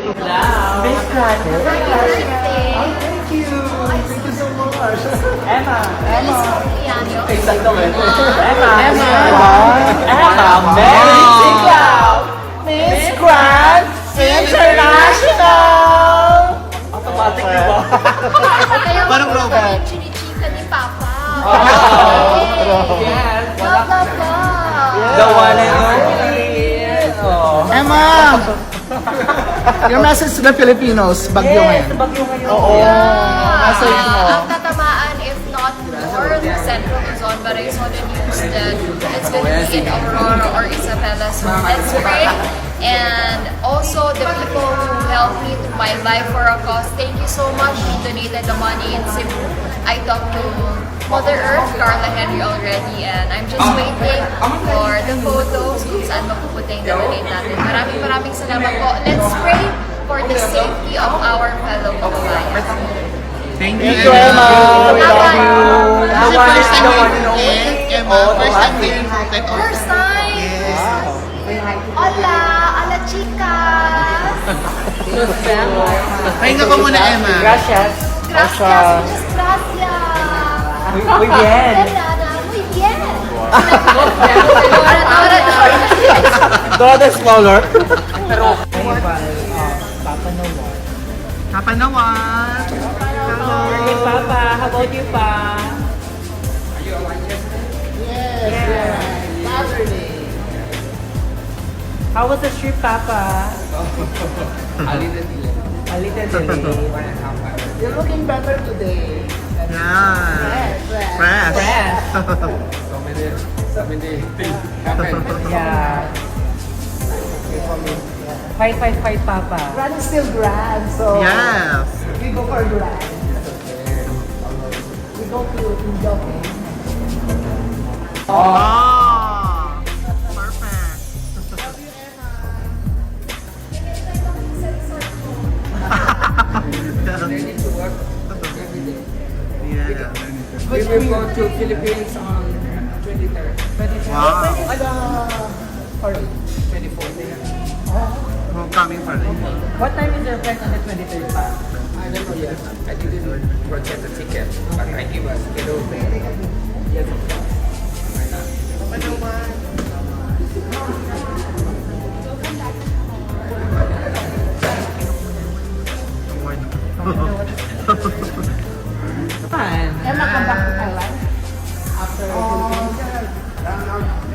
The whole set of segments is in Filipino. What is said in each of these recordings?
Miss Kat. Thank you so much. Emma. Exacto. Emma. Mary Tiglaw. Miss Grand International. Automatic, di ba? Parang robot. Chinichika ni Papa. Yes. Love, love, love. The one and only. Oh. Emma! Your message to the Filipinos, Bagyo Yes, ngayon. bagyo ngayon. Oo. Message mo. Ang tatamaan, if not north, central Luzon, but I saw the news that it's going to be in Aurora or Isabela, so let's pray. And also the people who helped me to my Life for a Cause, thank you so much. We donated the money in Cebu. I talked to Mother Earth, Carla Henry already, and I'm just waiting for the photos kung saan mapupunta yung donate natin. Maraming salamat po. Let's pray for the safety of our fellow kababayan. Thank Thank you, Emma. We love you. The one First is time the you one and only. Emma, first time you invited all. First time! Hola! Ala chicas! Pahinga ko muna, Emma. Gracias. Gracias! Muchas gracias! Muy bien. Muy bien! Todo smaller. Pero Papa Nawat. Hello. Hey, Papa, how about you, Pa? How was the trip, Papa? A little delayed. You're looking better today. Yeah. Fresh. Yeah. Fight, Papa. Grand is still grand, so Yes. we go for grand. We go to Indoke. Oh. Perfect. Yeah. We will go to Philippines on 23rd. Wow. Sorry. 24th. Homecoming pa rin. What time is your flight on the 23rd, Pa? I don't know yet. I didn't purchase the ticket, but I give us schedule. Yes, of course. Why not? Fun. Emma, come back to Thailand after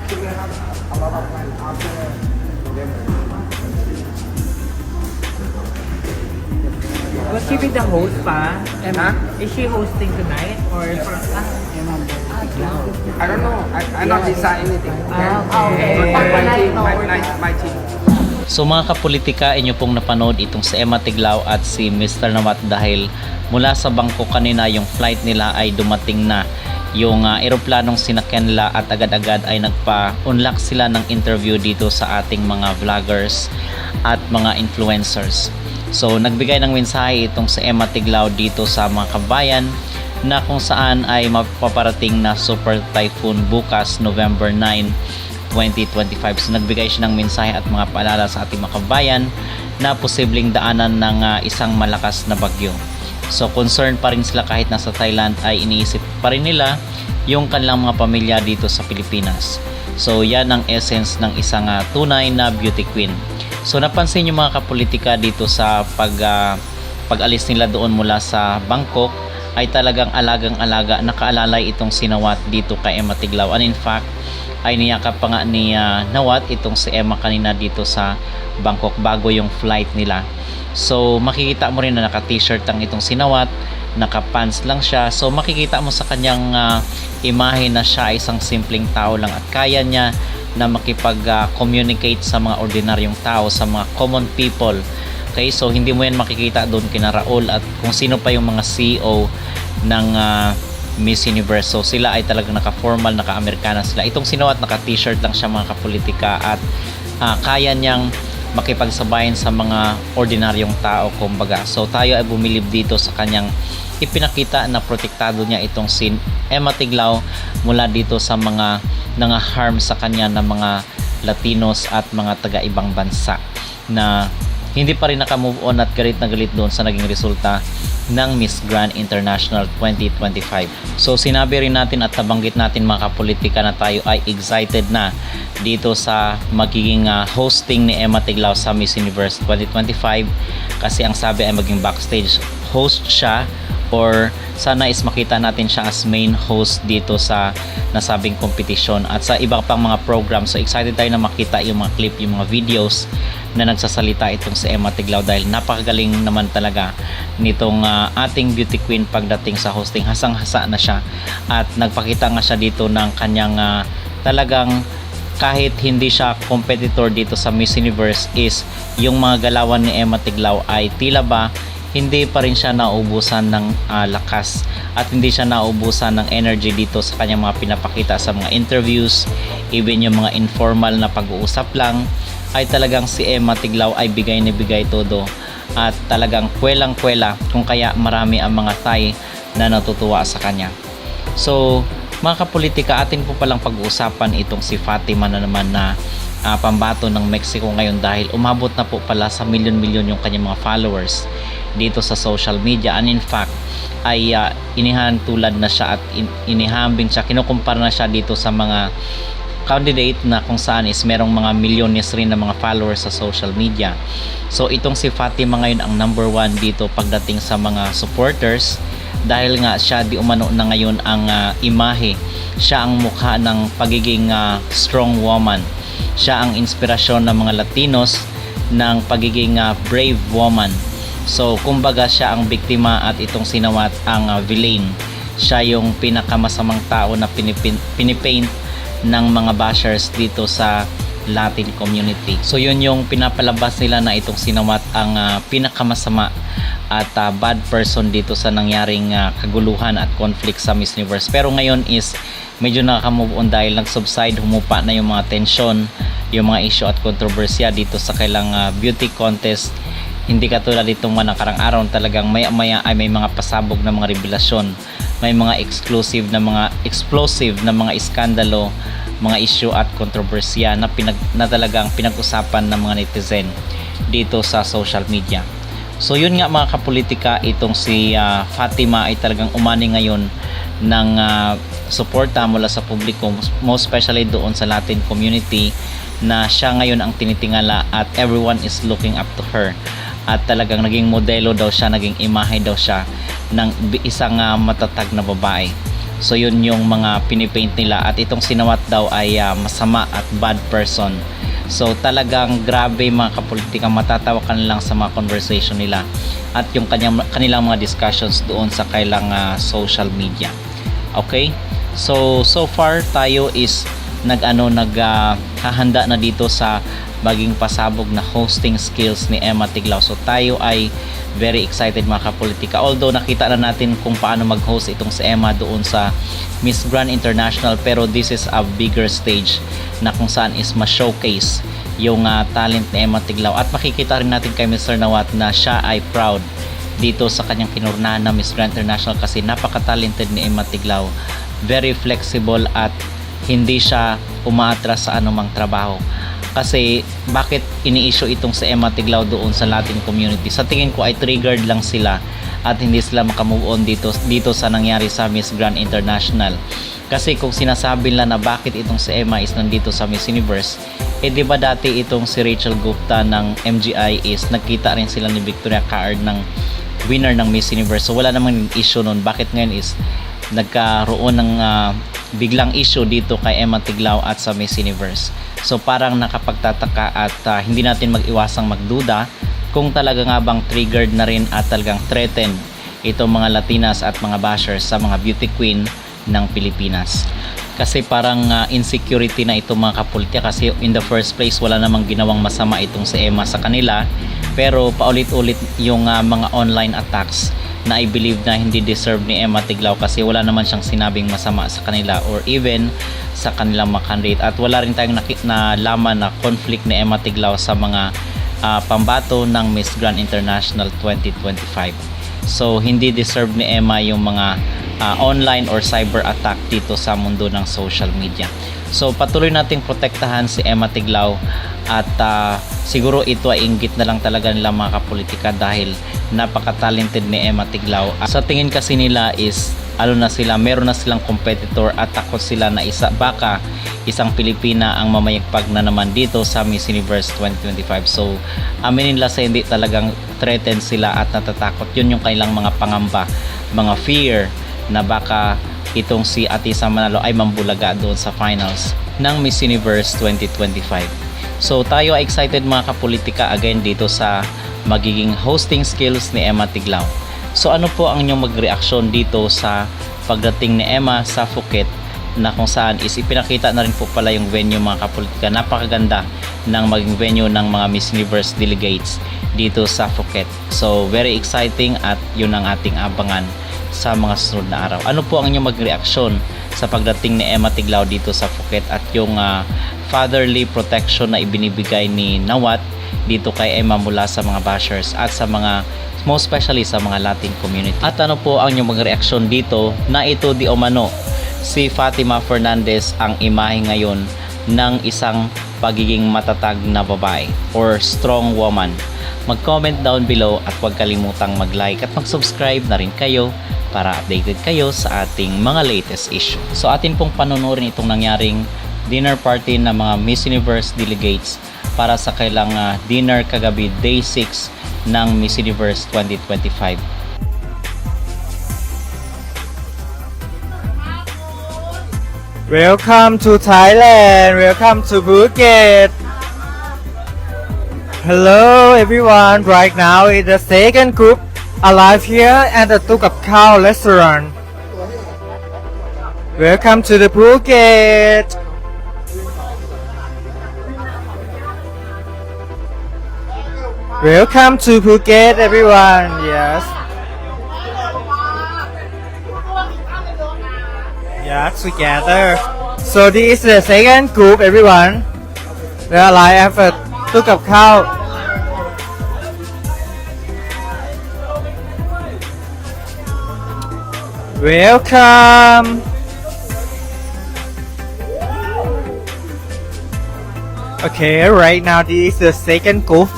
Philippines. A lot of time after November. Will she be the host, Pa? Huh? Is she hosting tonight? Or I don't know. I not decide anything. okay. My team. So mga kapolitika, inyo pong napanood itong si Emma Tiglaw at si Mr. Nawat dahil mula sa Bangkok kanina yung flight nila ay dumating na yung eroplanong sinakyan nila at agad-agad ay nagpa-unlock sila ng interview dito sa ating mga vloggers at mga influencers. So nagbigay ng mensahe itong si Emma Tiglaw dito sa mga kabayan na kung saan ay mapaparating na super typhoon bukas November 9, 2025. So nagbigay siya ng mensahe at mga paalala sa ating mga kabayan na posibleng daanan ng isang malakas na bagyo. So concerned pa rin sila kahit nasa Thailand ay iniisip pa rin nila yung kanilang mga pamilya dito sa Pilipinas. So yan ang essence ng isang tunay na beauty queen. So napansin yung mga kapolitika dito sa pag-alis nila doon mula sa Bangkok ay talagang alagang-alaga, nakaalalay itong si Nawat dito kay Emma Tiglaw. And in fact ay niyakap pa nga ni Nawat itong si Emma kanina dito sa Bangkok bago yung flight nila. So makikita mo rin na naka-t-shirt ang itong si Nawat, naka-pants lang siya. So makikita mo sa kanyang imahe na siya ay isang simpleng tao lang at kaya niya na makipag-communicate sa mga ordinaryong tao, sa mga common people. Okay, so hindi mo yan makikita doon kina Raul at kung sino pa yung mga CEO ng Miss Universe. So sila ay talagang naka-formal, naka-Amerikana sila. Itong si Nawat naka-t-shirt lang siya mga kapolitika at kaya niyang makipagsabayan sa mga ordinaryong tao kumbaga. So tayo ay bumilib dito sa kanyang ipinakita na protektado niya itong si Emma Tiglaw mula dito sa mga harm sa kanya ng mga Latinos at mga taga-ibang bansa na hindi pa rin naka-move on at galit na galit doon sa naging resulta ng Miss Grand International 2025. So sinabi rin natin at nabanggit natin mga kapolitika na tayo ay excited na dito sa magiging hosting ni Emma Tiglao sa Miss Universe 2025, kasi ang sabi ay maging backstage host siya, or sana is makita natin siya as main host dito sa nasabing competition at sa iba pang mga program. So excited tayo na makita yung mga clip, yung mga videos na nagsasalita itong si Emma Tiglao, dahil napakagaling naman talaga nitong ating beauty queen pagdating sa hosting. Hasang-hasa na siya at nagpakita nga siya dito ng kanyang talagang kahit hindi siya competitor dito sa Miss Universe, is yung mga galawan ni Emma Tiglao ay tila ba hindi pa rin siya naubusan ng lakas at hindi siya naubusan ng energy dito sa kanyang mga pinapakita sa mga interviews, even yung mga informal na pag-uusap lang, ay talagang si Emma Tiglao ay bigay na bigay todo at talagang kwelang-kwela, kung kaya marami ang mga Thai na natutuwa sa kanya. So mga kapolitika, atin po palang pag-uusapan itong si Fatima na naman na pambato ng Mexico ngayon, dahil umabot na po pala sa milyon-milyon yung kanyang mga followers dito sa social media, and in fact ay inihantulad na siya at inihambing siya, kinukumpara na siya dito sa mga candidate na kung saan is merong mga milyones rin na mga followers sa social media. So itong si Fatima ngayon ang number 1 dito pagdating sa mga supporters, dahil nga siya di umano na ngayon ang imahe, siya ang mukha ng pagiging strong woman, siya ang inspirasyon ng mga Latinos ng pagiging brave woman. So kumbaga siya ang biktima at itong si Nawat ang villain. Siya yung pinakamasamang tao na pinipaint ng mga bashers dito sa Latin community. So yun yung pinapalabas nila na itong si Nawat ang pinakamasama at bad person dito sa nangyaring kaguluhan at conflict sa Miss Universe. Pero ngayon is medyo nakaka-move on dahil nag-subside, humupa na yung mga tension, yung mga issue at kontrobersya dito sa kailang beauty contest. Hindi katulad itong mga nakarang araw, talagang maya-maya ay may mga pasabog na mga revelasyon, may mga exclusive na mga explosive na mga iskandalo, mga issue at kontrobersya na talagang pinag-usapan ng mga netizen dito sa social media. So yun nga mga kapolitika, itong si Fatima ay talagang umani ngayon ng suporta mula sa publiko, most especially doon sa Latin community, na siya ngayon ang tinitingala at everyone is looking up to her. At talagang naging modelo daw siya, naging imahe daw siya ng isang matatag na babae. So yun yung mga pinipaint nila, at itong sinawat daw ay masama at bad person. So talagang grabe mga kapolitika, matatawa ka na lang sa mga conversation nila at yung kanilang mga discussions doon sa kailang social media. Okay? So far tayo is naghahanda na dito sa maging pasabog na hosting skills ni Emma Tiglao. So tayo ay very excited mga kapolitika. Although nakita na natin kung paano mag-host itong si Emma doon sa Miss Grand International, pero this is a bigger stage na kung saan is ma-showcase yung talent ni Emma Tiglao. At makikita rin natin kay Mr. Nawat na siya ay proud dito sa kanyang kinurnahan na Miss Grand International, kasi napaka-talented ni Emma Tiglao. Very flexible at hindi siya umaatras sa anumang trabaho. Kasi bakit ini-issue itong si Emma Tiglao doon sa Latin community? Sa tingin ko ay triggered lang sila at hindi sila makamove on dito sa nangyari sa Miss Grand International. Kasi kung sinasabi nila na bakit itong si Emma is nandito sa Miss Universe, di ba dati itong si Rachel Gupta ng MGI is nagkita rin sila ni Victoria Caard ng winner ng Miss Universe. So wala namang issue nun. Bakit ngayon is nagkaroon ng biglang issue dito kay Emma Tiglao at sa Miss Universe? So parang nakapagtataka at hindi natin mag-iwasang magduda kung talaga nga bang triggered na rin at talagang threatened itong mga Latinas at mga bashers sa mga beauty queen ng Pilipinas. Kasi parang insecurity na itong mga kapolitika, kasi in the first place wala namang ginawang masama itong si Emma sa kanila, pero paulit-ulit yung mga online attacks na I believe na hindi deserve ni Emma Tiglao, kasi wala naman siyang sinabing masama sa kanila or even sa kanilang mga candidate. At wala rin tayong nalaman na conflict ni Emma Tiglao sa mga pambato ng Miss Grand International 2025. So hindi deserve ni Emma yung mga online or cyber attack dito sa mundo ng social media. So patuloy nating protektahan si Emma Tiglao at siguro ito ay inggit na lang talaga nila mga kapolitika dahil napaka-talented ni Emma Tiglao. Sa tingin kasi nila is meron na silang competitor at takot sila na baka isang Pilipina ang mamayagpag na naman dito sa Miss Universe 2025. So aminin nila sa hindi talagang threatened sila at natatakot. Yun yung kailang mga pangamba, mga fear na baka itong si Atisa Manalo ay mambulaga doon sa finals ng Miss Universe 2025. So tayo ay excited mga kapolitika again dito sa magiging hosting skills ni Emma Tiglao. So ano po ang inyong magreaksyon dito sa pagdating ni Emma sa Phuket na kung saan is ipinakita na rin po pala yung venue mga kapolitika. Napakaganda ng maging venue ng mga Miss Universe delegates dito sa Phuket. So very exciting at yun ang ating abangan sa mga susunod na araw. Ano po ang inyong magreaksyon sa pagdating ni Emma Tiglao dito sa Phuket at yung fatherly protection na ibinibigay ni Nawat dito kay Emma mula sa mga bashers at sa mga most especially sa mga Latin community. At ano po ang inyong magreaksyon dito na ito di umano si Fatima Fernandez ang imahe ngayon ng isang pagiging matatag na babae or strong woman. Mag-comment down below at huwag kalimutang mag-like at mag-subscribe na rin kayo para updated kayo sa ating mga latest issue. So atin pong panonorin itong nangyaring dinner party ng mga Miss Universe delegates para sa kailang dinner kagabi day 6 ng Miss Universe 2025. Welcome to Thailand. Welcome to Phuket. Hello everyone. Right now is the second group arrive here at the Tuk Kap Khao restaurant. Welcome to the Phuket. Welcome to Phuket everyone. Yes. Yes, together. So this is the second group everyone. They are like after Tuk Kap Khao. Welcome. Okay, right now this is the second group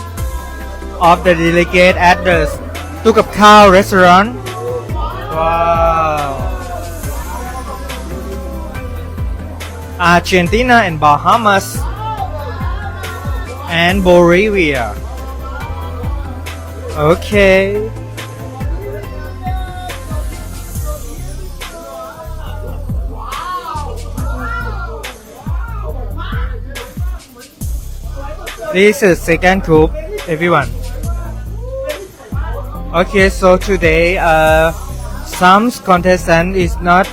of the delegate at the Tuk Kap Khao restaurant. Wow. Argentina and Bahamas and Bolivia. Okay. This is second group, everyone. Okay, so today some contestant is not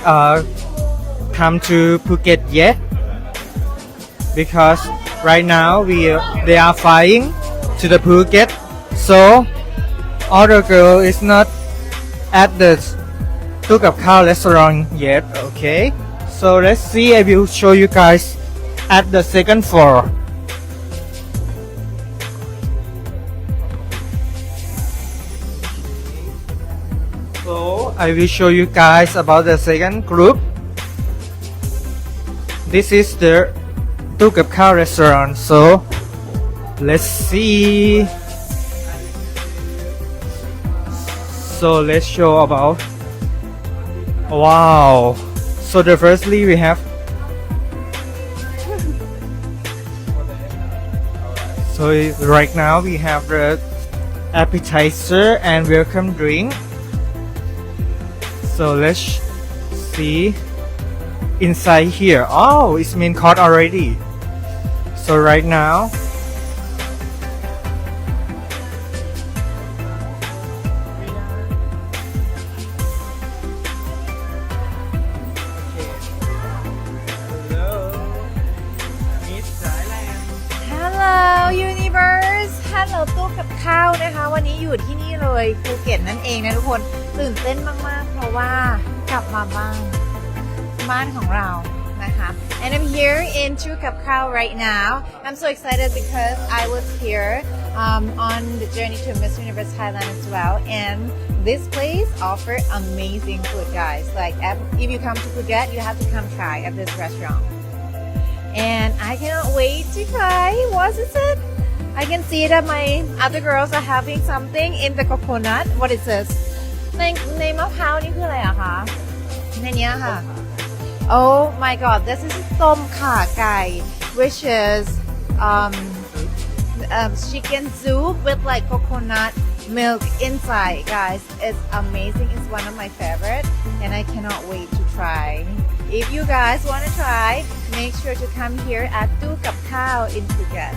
come to Phuket yet because right now they are flying to the Phuket, so other girl is not at the Tuk Kap Khao restaurant yet. Okay, so let's see. I will show you guys at the second floor. So I will show you guys about the second group. This is the Tuk Kap Khao restaurant. So let's see. So let's show about. Wow. So the firstly we have. So right now we have the appetizer and welcome drink. So let's see inside here. Oh, it's main course already. So right now, hello, Miss Thailand. Hello Universe Hello ตู้กับข้าวนะคะวันนี้อยู่ที่นี่เลยภูเก็ตนั่นเองนะทุกคนตื่นเต้นมากๆเพราะว่ากลับมาบ้านของเรานะคะ and I'm here in Tuk Kap Khao right now I'm so excited because I was here on the journey to Miss Universe Thailand as well. And this place offer amazing food, guys. Like if you come to Phuket, you have to come try at this restaurant. And I cannot wait to try. What is it? I can see that my other girls are having something in the coconut. What is this? ในมะพร้าวนี่คืออะไรอะคะในเนี้ยค่ะ Oh my god, this is ต้มข่าไก่ which is chicken soup with like coconut milk inside, guys. It's amazing. It's one of my favorite and I cannot wait to try. If you guys want to try, make sure to come here at Tu Kap Khao in Phuket.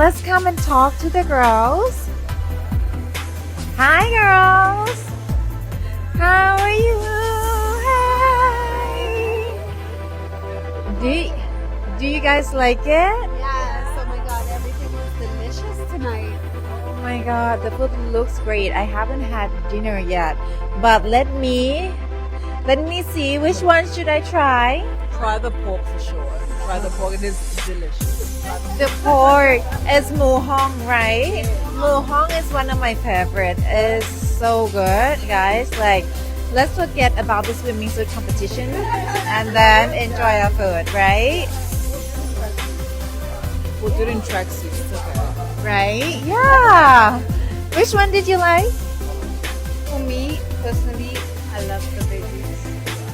Let's come and talk to the girls. Hi girls. How are you? Hi. Do you guys like it? Yes, oh my god, everything was delicious tonight. Oh my god, the food looks great. I haven't had dinner yet, but let me see which one should I try. Try the pork for sure. Try the pork, it is delicious. The pork is Mu Hong, right? Mu Hong is one of my favorite. It's so good, guys. Like, let's forget about the swimming suit competition and then enjoy our food, right? We'll do it in tracksuits, it's okay. Right? Yeah. Which one did you like? For me, personally, I love the veggies.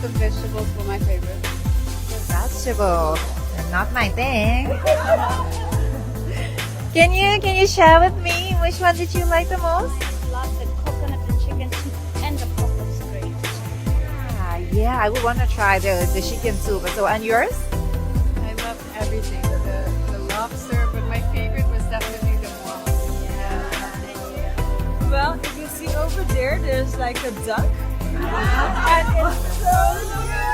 The vegetables were my favorite. Vegetable. Not my thing. Can you share with me which one did you like the most? Love the coconut and chicken soup and the pork was great. Yeah, I would want to try the chicken soup. So, and yours? I loved everything. The lobster, but my favorite was definitely the one. Well, if you see over there, there's like a duck. And it's so good.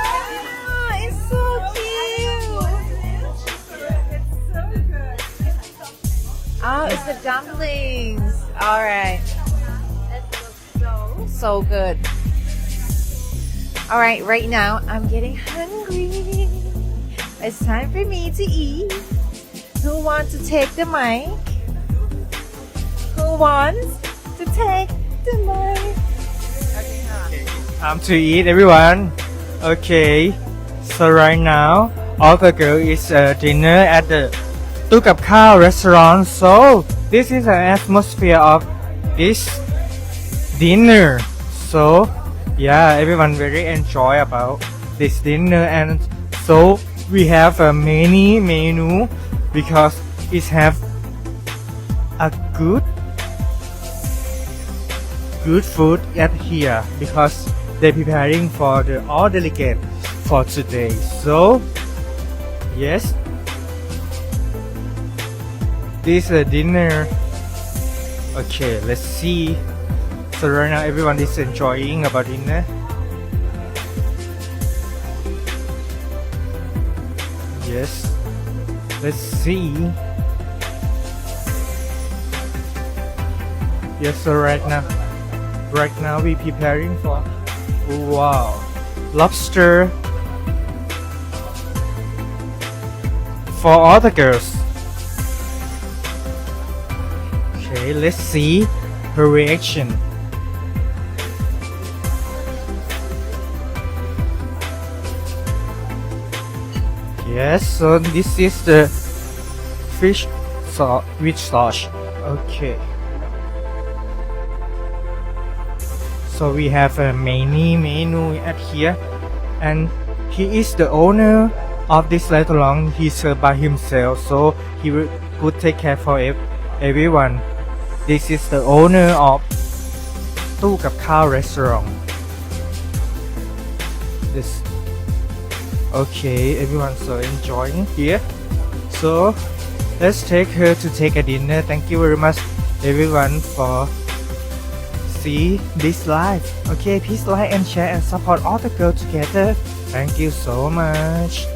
It's so cute. It's so good. Oh, it's the dumplings. All right. So good. All right, right now I'm getting hungry. It's time for me to eat. Who wants to take the mic? Who wants to take the mic? Time to eat, everyone. Okay. So right now, all the girl is dinner at the Tu Kap Khao restaurant. So this is an atmosphere of this dinner. So yeah, everyone very enjoy about this dinner, and so we have a many menu because it have a good food at here because they preparing for the all delegate for today. So yes, this is a dinner. Okay, let's see. So right now everyone is enjoying about dinner. Yes, let's see. Yes, so right now we preparing for wow, lobster for all the girls. Okay, let's see her reaction. Yes, so this is the fish sauce, with sauce. Okay. So we have a menu at here, and he is the owner of this restaurant. He served by himself, so he would take care for everyone. This is the owner of Tu Kap Khao restaurant. This. Okay, everyone's so enjoying here. So let's take her to take a dinner. Thank you very much, everyone, for see this live. Okay, please like and share and support all the girls together. Thank you so much.